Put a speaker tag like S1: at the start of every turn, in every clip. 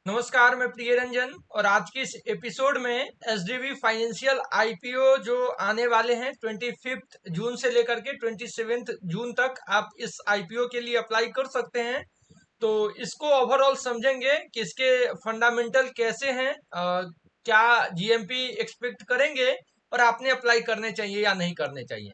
S1: नमस्कार, मैं प्रिय रंजन और आज की इस एपिसोड में एसडीबी फाइनेंशियल आईपीओ जो आने वाले हैं 25 जून से लेकर के 27 जून तक आप इस आईपीओ के लिए अप्लाई कर सकते हैं। तो इसको ओवरऑल समझेंगे कि इसके फंडामेंटल कैसे हैं, क्या जीएमपी एक्सपेक्ट करेंगे और आपने अप्लाई करने चाहिए या नहीं करने चाहिए।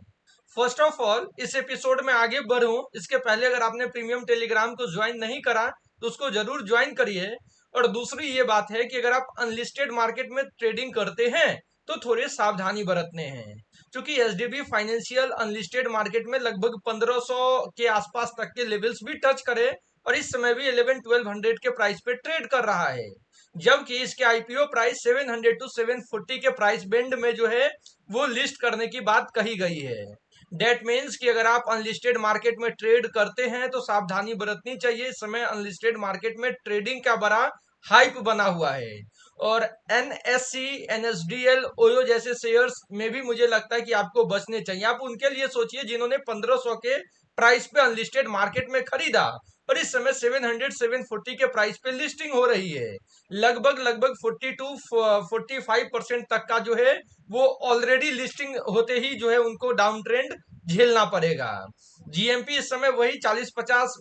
S1: फर्स्ट ऑफ ऑल, इस एपिसोड में आगे बढ़ूं इसके पहले अगर आपने प्रीमियम टेलीग्राम को ज्वाइन नहीं करा तो उसको जरूर ज्वाइन करिए। और दूसरी ये बात है कि अगर आप अनलिस्टेड मार्केट में ट्रेडिंग करते हैं तो थोड़ी सावधानी बरतने हैं, क्योंकि एसडीबी फाइनेंशियल अनलिस्टेड मार्केट में लगभग 1500 के आसपास तक के लेवल्स भी टच करे और इस समय भी 11-1200 के प्राइस पे ट्रेड कर रहा है, जबकि इसके आईपीओ प्राइस 700 टू 740 के प्राइस बेंड में जो है वो लिस्ट करने की बात कही गई है। डेट मीन्स कि अगर आप अनलिस्टेड मार्केट में ट्रेड करते हैं तो सावधानी बरतनी चाहिए। इस समय अनलिस्टेड मार्केट में ट्रेडिंग का बड़ा हाइप बना हुआ है और एनएससी, एनएसडीएल, ओयो जैसे शेयर्स में भी मुझे लगता है कि आपको बचने चाहिए। आप उनके लिए सोचिए जिन्होंने 1500 के प्राइस पे अनलिस्टेड मार्केट में खरीदा और इस समय 700 740 के प्राइस पे लिस्टिंग हो रही है। लगभग लगभग 40 टू 45% तक का जो है वो ऑलरेडी लिस्टिंग होते ही जो है उनको डाउन ट्रेंड झेलना पड़ेगा। जीएमपी इस समय वही 40-50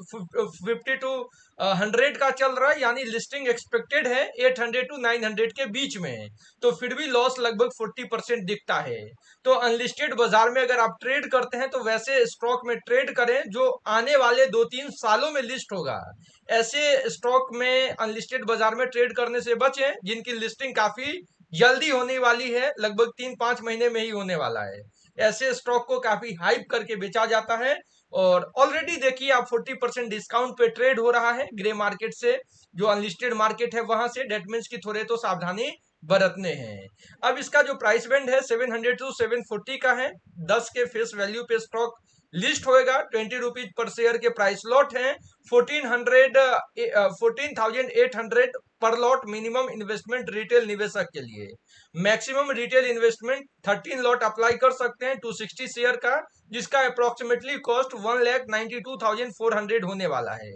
S1: 50 टू 100 का चल रहा है, यानी लिस्टिंग एक्सपेक्टेड है 800 टू 900 के बीच में। तो फिर भी लॉस लगभग 40% दिखता है। तो अनलिस्टेड बाजार में अगर आप ट्रेड करते हैं तो वैसे स्टॉक में ट्रेड करें जो आने वाले 2-3 सालों में लिस्ट होगा। ऐसे स्टॉक में अनलिस्टेड बाजार में ट्रेड करने से बचें जिनकी लिस्टिंग काफी जल्दी होने वाली है, लगभग 3-5 महीने में ही होने वाला है। ऐसे स्टॉक को काफी हाइप करके बेचा जाता है और ऑलरेडी देखिए आप 40% डिस्काउंट पे ट्रेड हो रहा है ग्रे मार्केट से, जो अनलिस्टेड मार्केट है वहां से। डेट मीन्स की थोड़े तो सावधानी बरतने हैं। अब इसका जो प्राइस बैंड है 700 टू 740 का है। 10 के फेस वैल्यू पे स्टॉक लिस्ट होएगा। 20 रुपीज पर शेयर के प्राइस लॉट है। 14,800 पर लॉट मिनिमम इन्वेस्टमेंट रिटेल निवेशक के लिए। Maximum retail investment 13 lot apply कर सकते हैं 260 शेयर का, जिसका अप्रोक्सीमेटली कॉस्ट 1,92,400 होने वाला है।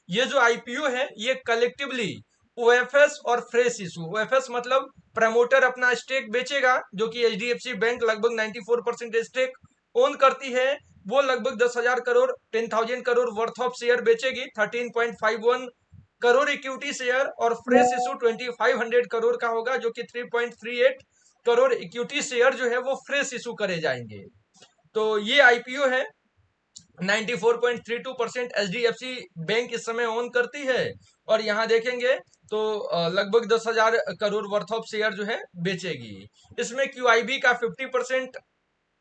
S1: ये जो आईपीओ है ये कलेक्टिवली ओएफएस और फ्रेश इशू, ओएफएस मतलब प्रमोटर अपना स्टेक बेचेगा, जो कि एचडीएफसी बैंक लगभग 94% स्टेक ओन करती है। वो लगभग 10,000 crore 10,000 crore worth of share बेचेगी, 13.51 करोड़ इक्विटी शेयर। और फ्रेश इशू 2,500 करोड़ का होगा, जो कि 3.38 करोड़ इक्विटी शेयर जो है वो फ्रेश इशू करे जाएंगे। तो ये आईपीओ है। 94.32% एचडीएफसी बैंक इस समय ओन करती है और यहाँ देखेंगे तो लगभग 10,000 करोड़ वर्थ ऑफ शेयर जो है बेचेगी। इसमें क्यूआईबी का 50%,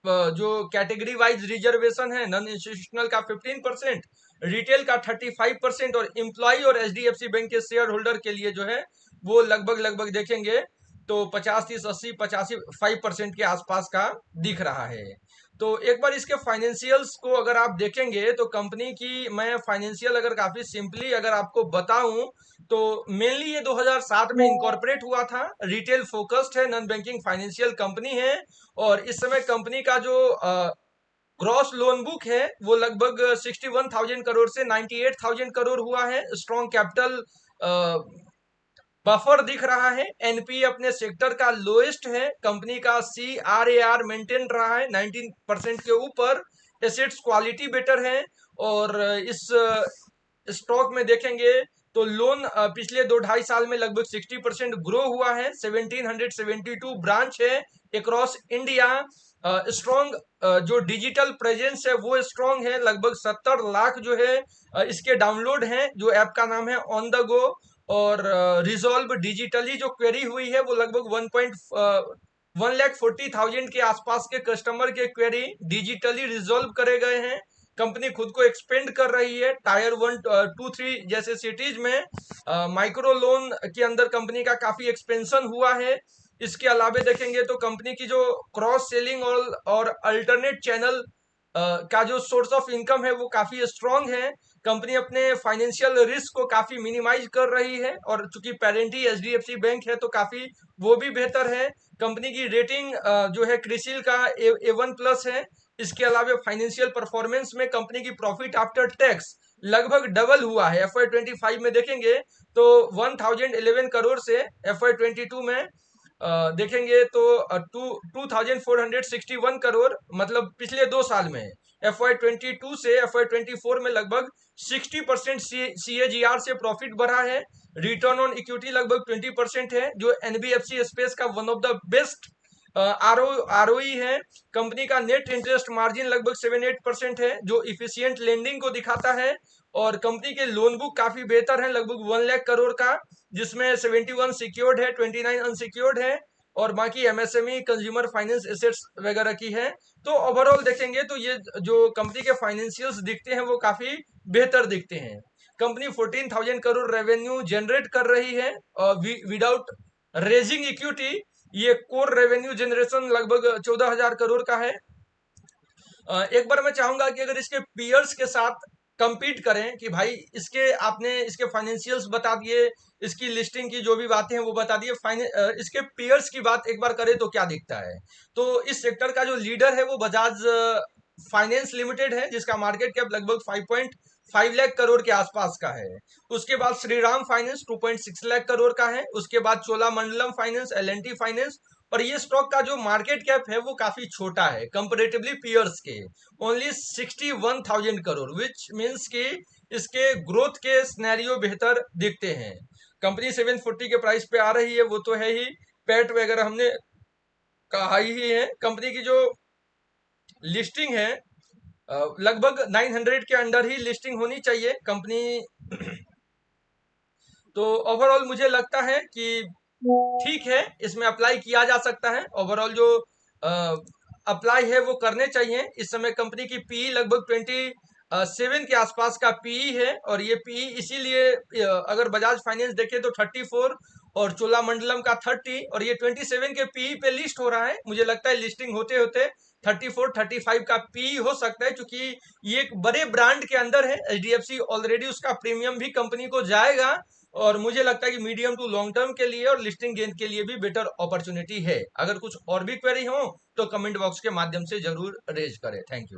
S1: जो कैटेगरी वाइज रिजर्वेशन है, नॉन इंस्टीट्यूशनल का 15%, रिटेल का 35% और एम्प्लॉय और एचडीएफसी बैंक के शेयर होल्डर के लिए जो है वो लगभग लगभग देखेंगे तो 50-30-80-85% के आसपास का दिख रहा है। तो एक बार इसके फाइनेंशियल्स को अगर आप देखेंगे तो कंपनी की मैं फाइनेंशियल अगर काफी सिंपली अगर आपको बताऊं तो मेनली ये 2007 में इनकॉर्पोरेट हुआ था। रिटेल फोकस्ड है, नॉन बैंकिंग फाइनेंशियल कंपनी है और इस समय कंपनी का जो ग्रॉस लोन बुक है वो लगभग 61,000 करोड़ से 98,000 करोड़ हुआ है। स्ट्रॉन्ग कैपिटल बफर दिख रहा है। एनपी अपने सेक्टर का लोएस्ट है। कंपनी का C R A R maintain रहा है 19% के ऊपर। एसेट्स क्वालिटी बेटर है और इस स्टॉक में देखेंगे तो लोन पिछले 2-2.5 साल में लगभग 60% ग्रो हुआ है। 1772 ब्रांच है अक्रॉस इंडिया। स्ट्रॉन्ग जो डिजिटल प्रेजेंस है वो स्ट्रॉन्ग है। लगभग 70 लाख जो है इसके डाउनलोड हैं, जो ऐप का नाम है ऑन द गो। और रिजॉल्व डिजिटली जो क्वेरी हुई है वो लगभग 1,40,000 के आसपास के कस्टमर के क्वेरी डिजिटली रिजॉल्व करे गए हैं। कंपनी खुद को एक्सपेंड कर रही है टायर 1, 2, 3 जैसे सिटीज में। माइक्रो लोन के अंदर कंपनी का काफी एक्सपेंशन हुआ है। इसके अलावा देखेंगे तो कंपनी की जो क्रॉस सेलिंग और अल्टरनेट चैनल का जो सोर्स ऑफ इनकम है वो काफी स्ट्रांग है। कंपनी अपने फाइनेंशियल रिस्क को काफी मिनिमाइज कर रही है और चूंकि पेरेंट ही एचडीएफसी बैंक है तो काफी वो भी बेहतर है। कंपनी की रेटिंग जो है क्रिसिल का A1+ है। इसके अलावा फाइनेंशियल परफॉर्मेंस में कंपनी की प्रॉफिट आफ्टर टैक्स लगभग डबल हुआ है। FY 25 में देखेंगे तो 1011 करोड़ से FY22 में देखेंगे तो 2461 करोड़, मतलब पिछले 2 साल में FY22 से FY24 में लगभग 60% CAGR से प्रॉफिट बढ़ा है। रिटर्न ऑन इक्विटी लगभग 20% है, जो NBFC स्पेस का one of the best ROE है। कंपनी का नेट इंटरेस्ट मार्जिन लगभग 7-8% है, जो इफिशियंट लेंडिंग को दिखाता है। और कंपनी के लोन बुक काफी बेहतर है, लगभग 1 लाख करोड़ का, जिसमें 71 सिक्योर्ड है, 29 अनसिक्योर्ड है, और बाकी MSME कंज्यूमर फाइनेंस एसेट्स वगैरह की है। तो ओवरऑल देखेंगे तो ये जो कंपनी के फाइनेंशियल्स दिखते हैं वो काफी बेहतर दिखते हैं। कंपनी 14,000 करोड़ रेवेन्यू जनरेट कर रही है विदाउट रेजिंग इक्विटी। ये कोर रेवेन्यू जनरेशन लगभग 14,000 करोड़ का है। एक बार मैं चाहूंगा कि अगर इसके पीयर्स के साथ कंपीट करें कि भाई इसके आपने इसके फाइनेंशियल्स बता दिए, इसकी लिस्टिंग की जो भी बातें हैं वो बता दिए, इसके पीयर्स की बात एक बार करें तो क्या दिखता है। तो इस सेक्टर का जो लीडर है वो बजाज फाइनेंस लिमिटेड है, जिसका मार्केट कैप लगभग 5.5 लाख करोड़ के आसपास का है। उसके बाद श्रीराम फाइनेंस 2.6 लाख करोड़ का है। उसके बाद चोलामंडलम फाइनेंस, L&T फाइनेंस। और ये स्टॉक का जो मार्केट कैप है वो काफी छोटा है कंपैरेटिवली पीयर्स के, ओनली 61,000 करोड़, विच मींस कि इसके ग्रोथ के सिनेरियो बेहतर दिखते हैं। कंपनी 740 के प्राइस पे आ रही है, वो तो है ही। पैट वगैरह हमने कहा ही है। कंपनी की जो लिस्टिंग है लगभग 900 के अंडर ही लिस्टिंग होनी चाहिए कंपनी। तो ओवरऑल मुझे लगता है कि ठीक है, इसमें अप्लाई किया जा सकता है। ओवरऑल जो अप्लाई है वो करने चाहिए। इस समय कंपनी की पीई लगभग 27 के आसपास का पीई है, और ये पीई इसीलिए अगर बजाज फाइनेंस देखे तो 34 और चोलामंडलम का 30, और ये 27 के पीई पे लिस्ट हो रहा है। मुझे लगता है लिस्टिंग होते होते 34-35 का पीई हो सकता है, क्योंकि ये एक बड़े ब्रांड के अंदर है। HDFC ऑलरेडी उसका प्रीमियम भी कंपनी को जाएगा, और मुझे लगता है कि मीडियम टू लॉन्ग टर्म के लिए और लिस्टिंग गेन के लिए भी बेटर अपॉर्चुनिटी है। अगर कुछ और भी क्वेरी हो तो कमेंट बॉक्स के माध्यम से जरूर रेज करें। Thank you.